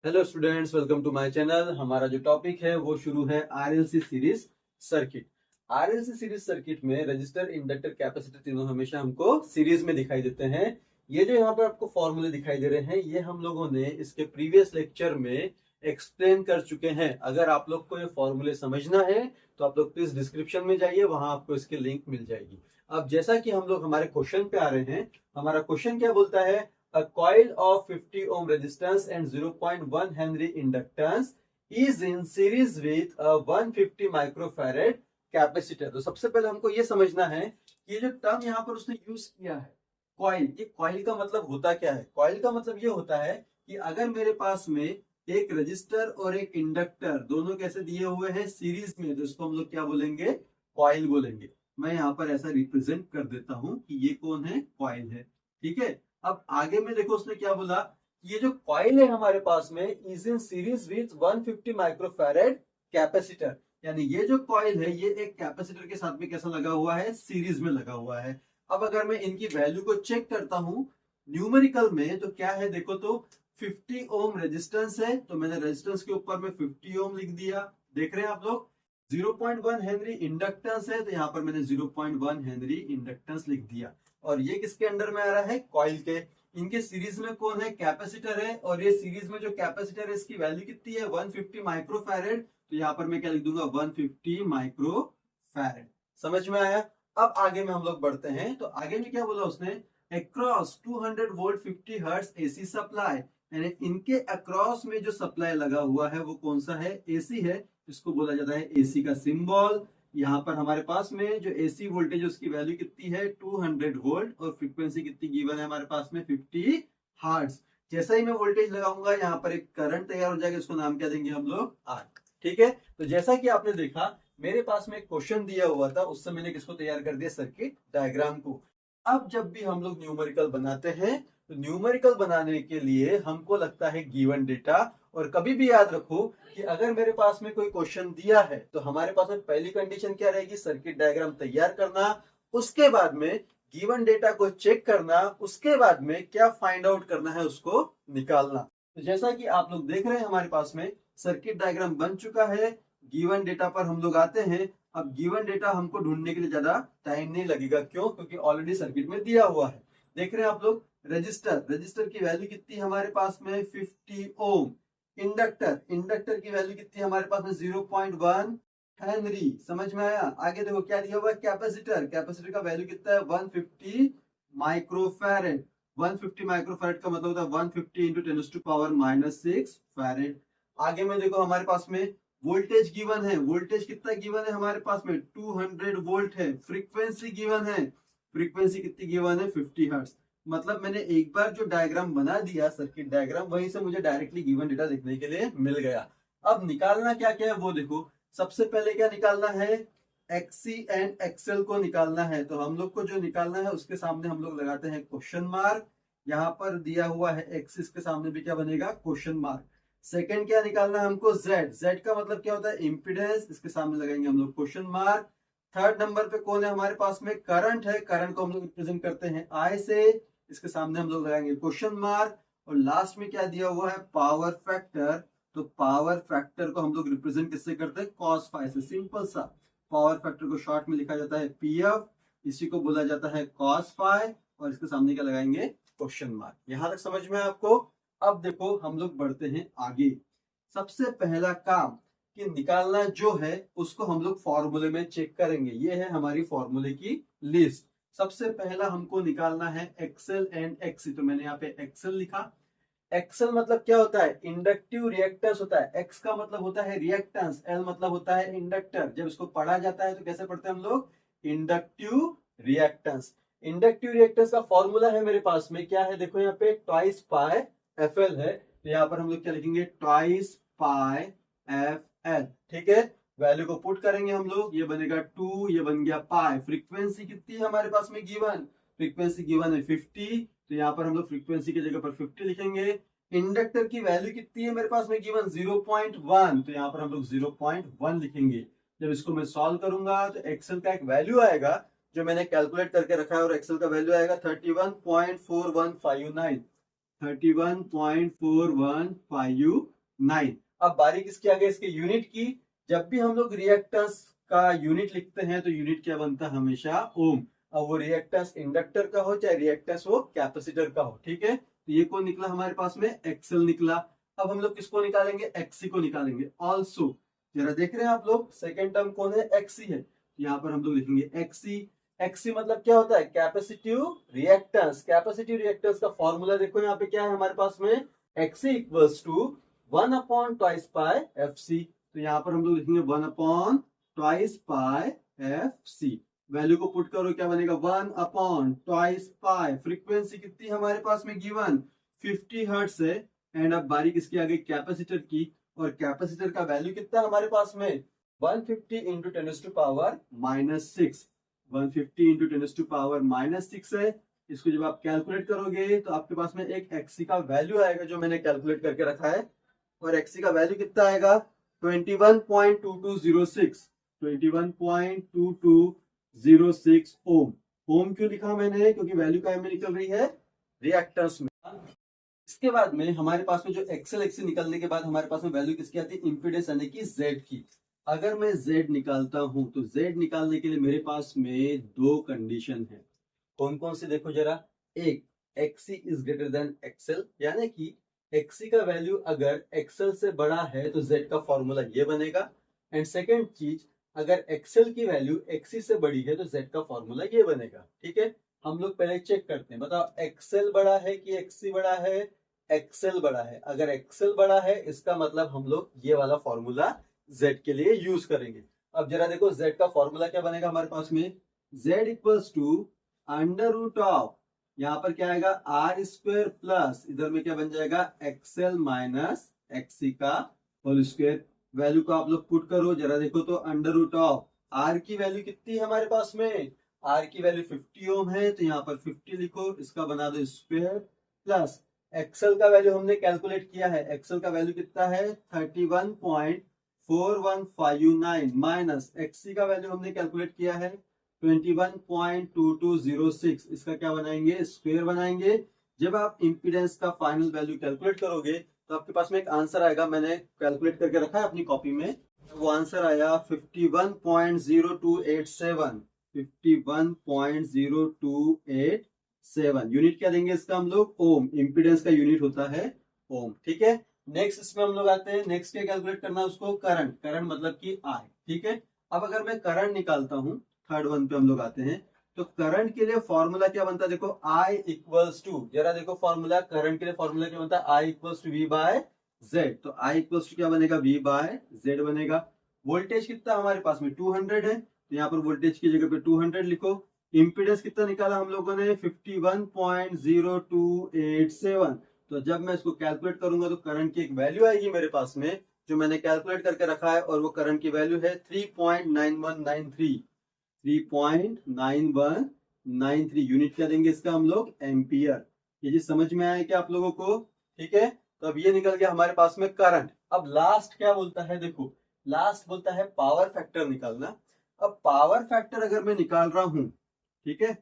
Hello students, welcome to my channel. हमारा जो topic है वो शुरू है RLC series circuit. RLC series circuit में रजिस्टर, इंडक्टर, कैपेसिटर तीनों हमेशा हमको सीरीज में दिखाई देते हैं। ये जो यहाँ पर आपको फॉर्मूले दिखाई दे रहे हैं, ये हम लोगों ने इसके प्रीवियस लेक्चर में एक्सप्लेन कर चुके हैं। अगर आप लोग को ये फॉर्मूले समझना है तो आप लोग प्लीज डिस्क्रिप्शन में जाइए, वहां आपको इसकी लिंक मिल जाएगी। अब जैसा कि हम लोग हमारे क्वेश्चन पे आ रहे हैं, हमारा क्वेश्चन क्या बोलता है? A coil of 50 ohm resistance and 0.1 Henry inductance is in series with a 150 microfarad capacitor. तो सबसे पहले हमको ये समझना है कि ये जो टर्म यहाँ पर उसने यूज किया है कॉइल, ये कॉइल का मतलब होता क्या है? कॉइल का मतलब ये होता है कि अगर मेरे पास में एक रजिस्टर और एक इंडक्टर दोनों कैसे दिए हुए हैं सीरीज में, तो इसको हम लोग क्या बोलेंगे? कॉइल बोलेंगे। मैं यहाँ पर ऐसा रिप्रेजेंट कर देता हूं कि ये कौन है? कॉइल है। ठीक है। अब आगे में देखो उसने क्या बोला, ये जो कॉइल है हमारे पास में is in series with 150 microfarad capacitor. यानी ये जो कॉइल है ये एक कैपेसिटर के साथ में कैसा लगा हुआ है? सीरीज में लगा हुआ है। अब अगर मैं इनकी वैल्यू को चेक करता हूं न्यूमेरिकल में, तो क्या है देखो तो 50 ओम रेजिस्टेंस है, तो मैंने रेजिस्टेंस के ऊपर में 50 ओम लिख दिया। देख रहे हैं आप लोग? 0.1 हेनरी इंडक्टेंस है, तो यहाँ पर मैंने 0.1 हेनरी इंडक्टेंस लिख दिया। और ये किसके अंडर में आ रहा है? कॉइल के। इनके सीरीज में कौन है? कैपेसिटर है। और ये सीरीज में जो कैपेसिटर है इसकी वैल्यू कितनी है? 150 माइक्रोफैरेड। तो यहाँ पर मैं क्या लिख दूंगा? 150 माइक्रोफैरेड। समझ में आया? अब आगे में हम लोग बढ़ते हैं, तो आगे में क्या बोला उसने? Across 200 volt 50 hertz AC supply. यानी इनके अक्रॉस में जो सप्लाई लगा हुआ है वो कौन सा है? एसी है। इसको बोला जाता है एसी का सिंबल। यहाँ पर हमारे पास में जो एसी वोल्टेज उसकी वैल्यू कितनी है? 200 वोल्ट। और फ्रीक्वेंसी कितनी गिवन है हमारे पास में? 50 हर्ट्ज। जैसा ही मैं वोल्टेज लगाऊंगा यहाँ पर एक करंट तैयार हो जाएगा, इसको नाम क्या देंगे हम लोग? आर। ठीक है। तो जैसा कि आपने देखा मेरे पास में एक क्वेश्चन दिया हुआ था, उससे मैंने किसको तैयार कर दिया? सर्किट डायग्राम को। अब जब भी हम लोग न्यूमेरिकल बनाते हैं तो न्यूमेरिकल बनाने के लिए हमको लगता है गिवन डेटा। और कभी भी याद रखो कि अगर मेरे पास में कोई क्वेश्चन दिया है तो हमारे पास में पहली कंडीशन क्या रहेगी? सर्किट डायग्राम तैयार करना। उसके बाद में गिवन डेटा को चेक करना। उसके बाद में क्या फाइंड आउट करना है उसको निकालना। तो जैसा कि आप लोग देख रहे हैं हमारे पास में सर्किट डायग्राम बन चुका है। गिवन डेटा पर हम लोग आते हैं। अब गिवन डेटा हमको ढूंढने के लिए ज्यादा टाइम नहीं लगेगा। क्यों? क्योंकि ऑलरेडी सर्किट में दिया हुआ है। देख रहे हैं आप लोग? रजिस्टर, रजिस्टर की वैल्यू कितनी है हमारे पास में? 50 ओम। इंडक्टर, इंडक्टर की वैल्यू कितनी है हमारे पास में? 0.1 हेनरी। समझ में आया? आगे देखो क्या दिया हुआ है? कैपेसिटर, कैपेसिटर का वैल्यू कितना है? 150 माइक्रोफैरेड। 150 माइक्रोफैरेड का मतलब होता है 150 इंटू 10⁻⁻6 फैरेड। आगे में देखो हमारे पास में वोल्टेज गिवन है। वोल्टेज कितना गिवन है हमारे पास में? 200 वोल्ट है। फ्रीक्वेंसी गिवन है। फ्रीक्वेंसी कितनी गिवन है? 50 हर्ट्ज। मतलब मैंने एक बार जो डायग्राम बना दिया सर्किट डायग्राम, वहीं से मुझे डायरेक्टली गिवन डेटा देखने के लिए मिल गया। अब निकालना क्या क्या है वो देखो। सबसे पहले क्या निकालना है? एक्सी एंड एक्सएल को निकालना है। तो हम लोग को जो निकालना है उसके सामने हम लोग लगाते हैं क्वेश्चन मार्क। यहाँ पर दिया हुआ है एक्सिस के सामने भी क्या बनेगा? Question mark. सेकंड क्या निकालना है हमको? जेड। जेड का मतलब क्या होता है? इंपीडेंस। इसके सामने लगाएंगे हम लोग क्वेश्चन मार्क। थर्ड नंबर पे कौन है हमारे पास में? करंट है। करंट को हम लोग रिप्रेजेंट करते हैं आई से। इसके सामने हम लोग लगाएंगे क्वेश्चन मार्क। और लास्ट में क्या दिया हुआ है? Power factor. तो पावर फैक्टर को हम लोग रिप्रेजेंट किससे करते हैं? कॉस फाई से। सिंपल सा। पावर फैक्टर को शॉर्ट में लिखा जाता है पीएफ। इसी को बोला जाता है कॉस फाई। और इसके सामने क्या लगाएंगे? Question mark. यहां तक समझ में आपको? अब देखो हम लोग बढ़ते हैं आगे। सबसे पहला काम कि निकालना जो है उसको हम लोग फॉर्मूले में चेक करेंगे। ये है हमारी फॉर्मूले की लिस्ट। सबसे पहला हमको निकालना है एक्सेल एंड एक्सी। तो मैंने यहाँ पे एक्सेल लिखा। एक्सेल मतलब क्या होता है? इंडक्टिव रिएक्टेंस होता है। एक्स का मतलब होता है रिएक्टेंस, एल मतलब होता है इंडक्टर। जब इसको पढ़ा जाता है तो कैसे पढ़ते हैं हम लोग? Inductive reactance. इंडक्टिव रिएक्टेंस का फॉर्मूला है मेरे पास में, क्या है देखो यहाँ पे? ट्वाइस पाई एफ एल है। तो यहाँ पर हम लोग क्या लिखेंगे? ट्वाइस पाई एफ एल। ठीक है। वैल्यू को पुट करेंगे हम लोग, ये बनेगा 2, ये बन गया पाई। फ्रीक्वेंसी कितनी है हमारे पास में गिवन? फ्रीक्वेंसी गिवन है 50। तो यहाँ पर हम लोग फ्रीक्वेंसी की जगह पर 50 लिखेंगे। इंडक्टर की वैल्यू कितनी है मेरे पास में गिवन? 0.1। तो यहाँ पर हम लोग 0.1 लिखेंगे। जब इसको मैं सॉल्व करूंगा तो एक्सेल का एक वैल्यू आएगा जो मैंने कैलकुलेट करके रखा है, और एक्सेल का वैल्यू आएगा 31.4159। 31.4159। अब बारी किसकी आ गई, इसके यूनिट की। जब भी हम लोग रिएक्टेंस का यूनिट लिखते हैं तो यूनिट क्या बनता है, हमेशा ओम। अब वो रिएक्टेंस इंडक्टर का हो चाहे रिएक्टेंस वो कैपेसिटर का हो, ठीक है। तो ये कौन निकला हमारे पास में, एक्सएल निकला। अब हम लोग किसको निकालेंगे, एक्सी को निकालेंगे। ऑल्सो जरा देख रहे हैं आप लोग, सेकेंड टर्म कौन है, एक्सी है। यहाँ पर हम लोग लिखेंगे एक्सी। एक्सी मतलब क्या होता है, कैपेसिटिव रिएक्टेंस। कैपेसिटिव रिएक्टेंस का फॉर्मूला देखो यहाँ पे क्या है हमारे पास में, X C equals to 1/2 pi F C. तो यहाँ पर हम लोग लिखेंगे 1/2 पाई एफ सी। वैल्यू को पुट करो, क्या बनेगा, 1/2 पाई। फ्रीक्वेंसी कितनी हमारे पास में गिवन, 50 हर्ट्ज है। एंड अब बारी किसकी आ गई, कैपेसिटर की। और कैपेसिटर का वैल्यू कितना हमारे पास में, 150 इंटू 10⁻⁻6। 150 इंटू 10⁻⁻6 है। इसको जब आप कैलकुलेट करोगे तो आपके पास में एक एक्सी का वैल्यू आएगा जो मैंने कैलकुलेट करके रखा है। और एक्सी का वैल्यू कितना आएगा, 21.2206। 21.2206 ओम। ओम क्यों लिखा मैंने, क्योंकि वैल्यू क्या में निकल रही है, रिएक्टेंस में। इसके बाद में हमारे पास में जो एक्सएल एक्सी निकलने के बाद हमारे पास में वैल्यू किसकी आती है, इंपीडेंस यानी कि जेड की। अगर मैं जेड निकालता हूं तो जेड निकालने के लिए मेरे पास में दो कंडीशन है। कौन कौन से देखो जरा। एक, X C is greater than X L, यानी कि एक्सी का वैल्यू अगर एक्सएल से बड़ा है तो जेड का फॉर्मूला ये बनेगा। एंड सेकेंड चीज, अगर एक्सएल की वैल्यू एक्सी से बड़ी है तो जेड का फॉर्मूला ये बनेगा, ठीक है। हम लोग पहले चेक करते हैं, बताओ एक्सएल बड़ा है कि एक्सी बड़ा है। एक्सएल बड़ा है। अगर एक्सएल बड़ा है इसका मतलब हम लोग ये वाला फॉर्मूला जेड के लिए यूज करेंगे। अब जरा देखो जेड का फॉर्मूला क्या बनेगा हमारे पास में, Z equals to under root of, यहाँ पर क्या आएगा, आर स्क्वेयर प्लस इधर में क्या बन जाएगा, एक्सएल माइनस एक्सी का होल स्क्वेयर। वैल्यू को आप लोग पुट करो, जरा देखो तो अंडर रूट ऑफ आर की वैल्यू कितनी है हमारे पास में, आर की वैल्यू 50 ओम है तो यहाँ पर 50 लिखो, इसका बना दो स्क्वेयर प्लस एक्सएल का वैल्यू हमने कैलकुलेट किया है। एक्सएल का वैल्यू कितना है, 31.4159 माइनस एक्सी का वैल्यू हमने कैलकुलेट किया है 21.2206। इसका क्या बनाएंगे, स्क्वायर बनाएंगे। जब आप इंपीडेंस का फाइनल वैल्यू कैलकुलेट करोगे तो आपके पास में एक आंसर आएगा, मैंने कैलकुलेट करके रखा है अपनी कॉपी में। वो आंसर आया 51.0287। 51.0287। यूनिट क्या देंगे इसका हम लोग, ओम। इंपीडेंस का यूनिट होता है ओम, ठीक है। नेक्स्ट इसमें हम लोग आते हैं, नेक्स्ट क्या कैलकुलेट करना है उसको, करंट। करंट मतलब कि आई, ठीक है। अब अगर मैं करंट निकालता हूं, थर्ड वन पे हम लोग आते हैं, तो करंट के लिए फॉर्मूला क्या बनता है, देखो आई इक्वल्स टू, जरा देखो फॉर्मूला, करंट के लिए फॉर्मूला क्या बनता है, I equals to V by Z. तो आई इक्वल्स टू क्या बनेगा, वी बाय जेड बनेगा। वोल्टेज कितना हमारे पास में 200 है, तो यहाँ पर वोल्टेज की जगह पे 200 लिखो। इंपीडेंस कितना निकाला हम लोगों ने, 51.0287। तो जब मैं इसको कैलकुलेट करूंगा तो करंट की एक वैल्यू आएगी मेरे पास में जो मैंने कैलकुलेट करके रखा है, और वो करंट की वैल्यू है 3.9193। 3.9193 यूनिट क्या देंगे इसका हम लोग, एम्पियर। ये जी समझ में आया क्या आप लोगों को, ठीक है। तो अब ये निकल गया हमारे पास में करंट। अब लास्ट क्या बोलता है, देखो लास्ट बोलता है पावर फैक्टर निकालना। अब पावर फैक्टर अगर मैं निकाल रहा हूं, ठीक है,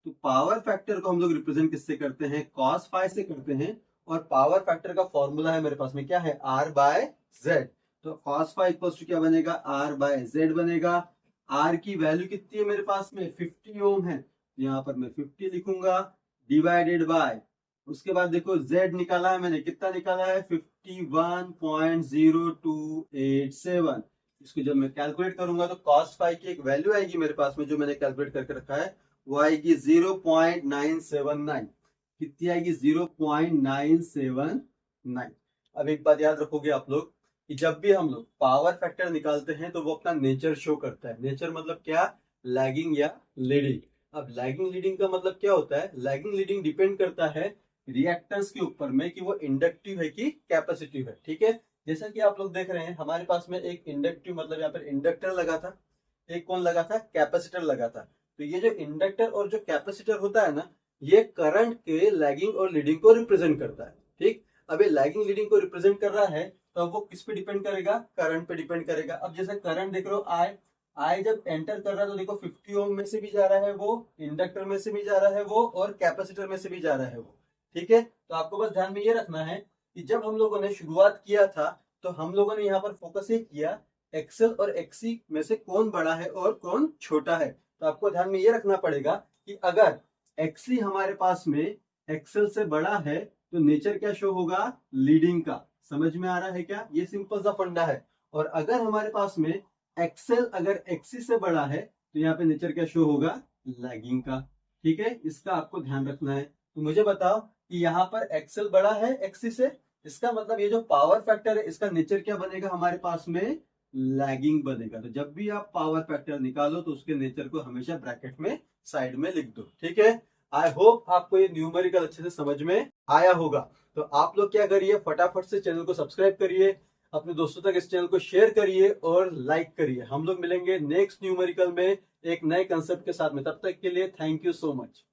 तो पावर फैक्टर को हम लोग रिप्रेजेंट किससे करते हैं, कॉस फाई से करते हैं। और पावर फैक्टर का फॉर्मूला है मेरे पास में क्या है, आर बाय जेड। तो कॉस फाई इक्वल टू क्या बनेगा, आर बाय जेड बनेगा। आर की वैल्यू कितनी है मेरे पास में, 50 ओम है, तो यहाँ पर मैं 50 लिखूंगा डिवाइडेड बाय, उसके बाद देखो जेड निकाला है मैंने, कितना निकाला है 51.0287। इसको जब मैं कैलकुलेट करूंगा तो कॉस फाई की एक वैल्यू आएगी मेरे पास में जो मैंने कैलकुलेट करके रखा है, वो आएगी 0.979। कितनी आएगी, 0.979। अब एक बात याद रखोगे आप लोग कि जब भी हम लोग पावर फैक्टर निकालते हैं तो वो अपना नेचर शो करता है। नेचर मतलब क्या, लैगिंग या लीडिंग। अब लैगिंग लीडिंग का मतलब क्या होता है, लैगिंग लीडिंग डिपेंड करता है रिएक्टेंस के ऊपर में कि वो इंडक्टिव है कि कैपेसिटिव है, ठीक है। जैसा कि आप लोग देख रहे हैं हमारे पास में एक इंडक्टिव मतलब यहाँ पर इंडक्टर लगा था, एक कौन लगा था, कैपेसिटर लगा था। तो ये जो इंडक्टर और जो कैपेसिटर होता है ना, ये करंट के लैगिंग और लीडिंग को रिप्रेजेंट करता है, ठीक। अब ये लैगिंग लीडिंग को रिप्रेजेंट कर रहा है तो वो किस पे डिपेंड करेगा, करंट पे डिपेंड करेगा। अब जैसे करंट देख रहे हो आई, आई जब एंटर कर रहा है तो देखो 50 ओम में से भी जा रहा है वो, इंडक्टर में से भी जा रहा है वो, और कैपेसिटर में से भी जा रहा है वो। ठीक है, तो आपको बस ध्यान में ये रखना है कि जब हम लोगों ने शुरुआत किया था तो हम लोगों ने यहाँ पर फोकस ये किया एक्सेल और एक्सी में से कौन बड़ा है और कौन छोटा है। तो आपको ध्यान में ये रखना पड़ेगा कि अगर एक्सी हमारे पास में एक्सेल से बड़ा है तो नेचर क्या शो होगा, लीडिंग का। समझ में आ रहा है क्या, ये सिंपल सा फंडा है। और अगर हमारे पास में एक्सेल अगर एक्सी से बड़ा है तो यहाँ पे नेचर क्या शो होगा, लैगिंग का। ठीक है, इसका आपको ध्यान रखना है। तो मुझे बताओ कि यहाँ पर एक्सेल बड़ा है एक्सी से, इसका मतलब ये जो पावर फैक्टर है इसका नेचर क्या बनेगा हमारे पास में, लैगिंग बनेगा। तो जब भी आप पावर फैक्टर निकालो तो उसके नेचर को हमेशा ब्रैकेट में साइड में लिख दो। ठीक है, आई होप आपको ये न्यूमेरिकल अच्छे से समझ में आया होगा। तो आप लोग क्या करिए, फटाफट से चैनल को सब्सक्राइब करिए, अपने दोस्तों तक इस चैनल को शेयर करिए और लाइक करिए। हम लोग मिलेंगे नेक्स्ट न्यूमेरिकल में एक नए कंसेप्ट के साथ में, तब तक के लिए थैंक यू सो मच।